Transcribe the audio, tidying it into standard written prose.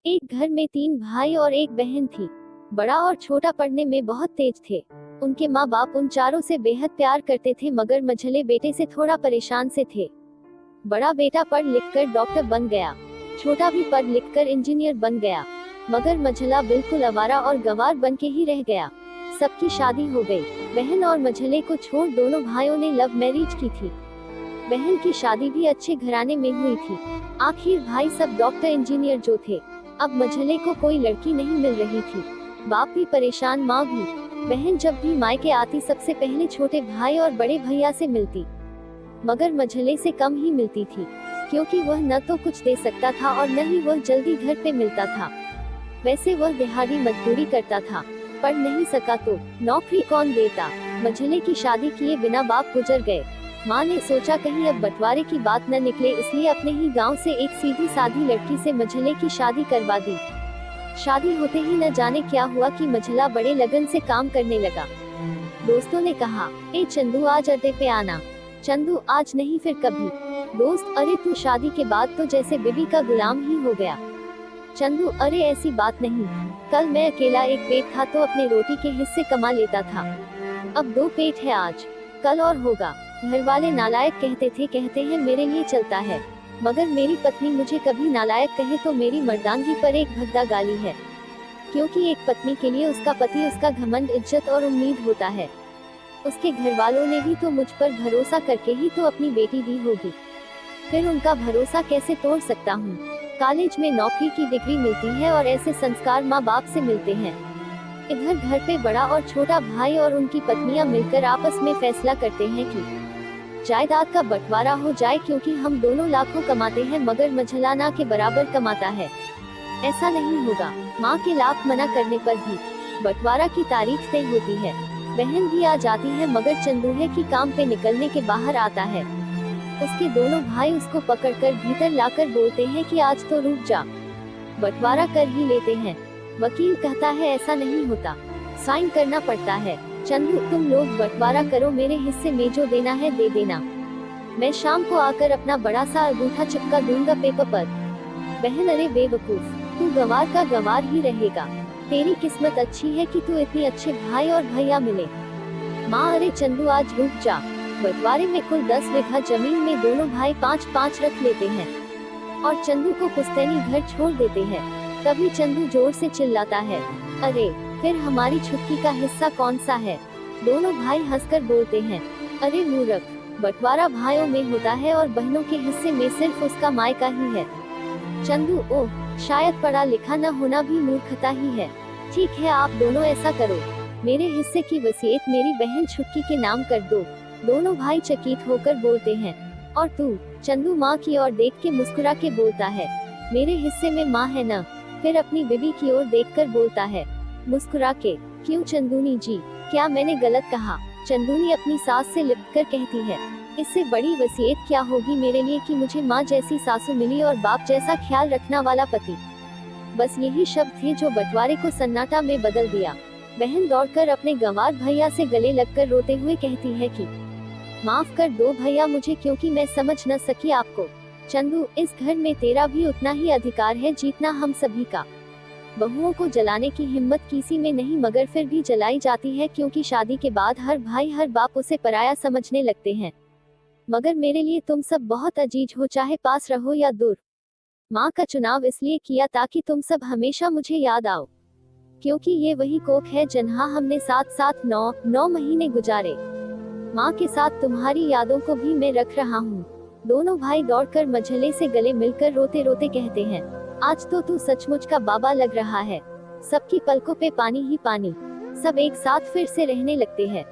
एक घर में 3 भाई और एक बहन थी। बड़ा और छोटा पढ़ने में बहुत तेज थे। उनके माँ बाप उन चारों से बेहद प्यार करते थे, मगर मझले बेटे से थोड़ा परेशान से थे। बड़ा बेटा पढ़ लिख कर डॉक्टर बन गया, छोटा भी पढ़ लिख कर इंजीनियर बन गया, मगर मझला बिल्कुल आवारा और गंवार बन के ही रह गया। सबकी शादी हो गई। बहन और मझले को छोड़ दोनों भाइयों ने लव मैरिज की थी। बहन की शादी भी अच्छे घराने में हुई थी। आखिर भाई सब डॉक्टर इंजीनियर जो थे। अब मझले को कोई लड़की नहीं मिल रही थी। बाप भी परेशान, माँ भी। बहन जब भी मायके आती सबसे पहले छोटे भाई और बड़े भैया से मिलती, मगर मझले से कम ही मिलती थी, क्योंकि वह न तो कुछ दे सकता था और न ही वह जल्दी घर पे मिलता था। वैसे वह दिहाड़ी मजदूरी करता था, पढ़ नहीं सका तो नौकरी कौन देता। मझले की शादी किए बिना बाप गुजर गए। माँ ने सोचा कहीं अब बंटवारे की बात न निकले, इसलिए अपने ही गांव से एक सीधी साधी लड़की से मझले की शादी करवा दी। शादी होते ही न जाने क्या हुआ कि मझला बड़े लगन से काम करने लगा। दोस्तों ने कहा, ए चंदू आज अड्डे पे आना। चंदू आज नहीं फिर कभी। दोस्त, अरे तू शादी के बाद तो जैसे बीबी का गुलाम ही हो गया। चंदू, अरे ऐसी बात नहीं, कल मैं अकेला एक पेट था तो अपने रोटी के हिस्से कमा लेता था, अब 2 पेट है, आज कल और होगा। घर वाले नालायक कहते हैं मेरे लिए चलता है, मगर मेरी पत्नी मुझे कभी नालायक कहे तो मेरी मर्दानगी पर एक भद्दा गाली है, क्योंकि एक पत्नी के लिए उसका पति उसका घमंड, इज्जत और उम्मीद होता है। उसके घर वालों ने भी तो मुझ पर भरोसा करके ही तो अपनी बेटी दी होगी, फिर उनका भरोसा कैसे तोड़ सकता हूँ। कॉलेज में नौकरी की डिग्री मिलती है और ऐसे संस्कार माँ बाप से मिलते हैं। इधर घर पे बड़ा और छोटा भाई और उनकी पत्नियां मिलकर आपस में फैसला करते हैं कि जायदाद का बंटवारा हो जाए, क्योंकि हम दोनों लाखों कमाते हैं मगर मझला ना के बराबर कमाता है। ऐसा नहीं होगा। माँ के लाख मना करने पर भी बंटवारा की तारीख तय होती है। बहन भी आ जाती है, मगर चंदू है कि काम पे निकलने के बाहर आता है। उसके दोनों भाई उसको पकड़कर भीतर लाकर बोलते हैं कि आज तो रुक जा, बंटवारा कर ही लेते हैं। वकील कहता है ऐसा नहीं होता, साइन करना पड़ता है। चंदू, तुम लोग बंटवारा करो, मेरे हिस्से में जो देना है दे देना, मैं शाम को आकर अपना बड़ा सा अंगूठा चिपका दूंगा पेपर पर। बहन, अरे बेवकूफ, तू गंवार का गंवार ही रहेगा। तेरी किस्मत अच्छी है कि तू इतने अच्छे भाई और भैया मिले। माँ, अरे चंदू आज रुक जा, बंटवारे में कुल 10 बीघा जमीन में दोनों भाई 5-5 रख लेते हैं और चंदू को पुश्तैनी घर छोड़ देते हैं। तभी चंदू जोर से चिल्लाता है, अरे फिर हमारी छुटकी का हिस्सा कौन सा है। दोनों भाई हंसकर बोलते हैं, अरे मूर्ख, बंटवारा भाइयों में होता है और बहनों के हिस्से में सिर्फ उसका मायका ही है। चंदू, ओह, शायद पढ़ा लिखा न होना भी मूर्खता ही है। ठीक है, आप दोनों ऐसा करो, मेरे हिस्से की वसीयत मेरी बहन छुटकी के नाम कर दो। दोनों भाई चकित होकर बोलते हैं, और तू? चंदू माँ की ओर देख के मुस्कुरा के बोलता है, मेरे हिस्से में माँ है ना। फिर अपनी बीबी की ओर देखकर बोलता है मुस्कुरा के, क्यों चंदूनी जी, क्या मैंने गलत कहा? चंदूनी अपनी सास से लिपटकर कहती है, इससे बड़ी वसीयत क्या होगी मेरे लिए कि मुझे माँ जैसी सासू मिली और बाप जैसा ख्याल रखना वाला पति। बस यही शब्द थे जो बंटवारे को सन्नाटा में बदल दिया। बहन दौड़कर अपने गंवार भैया से गले लगकर रोते हुए कहती है कि माफ कर दो भैया मुझे, क्योंकि मैं समझ न सकी आपको। चंदू, इस घर में तेरा भी उतना ही अधिकार है जितना हम सभी का। बहुओं को जलाने की हिम्मत किसी में नहीं, मगर फिर भी जलाई जाती है, क्योंकि शादी के बाद हर भाई हर बाप उसे पराया समझने लगते हैं। मगर मेरे लिए तुम सब बहुत अजीज हो, चाहे पास रहो या दूर। माँ का चुनाव इसलिए किया ताकि तुम सब हमेशा मुझे याद आओ, क्योंकि ये वही कोख है जहाँ हमने साथ साथ 9 महीने गुजारे। माँ के साथ तुम्हारी यादों को भी मैं रख रहा हूँ। दोनों भाई दौड़कर मझले से गले मिलकर रोते रोते कहते हैं, आज तो तू सचमुच का बाबा लग रहा है। सबकी पलकों पे पानी ही पानी। सब एक साथ फिर से रहने लगते हैं।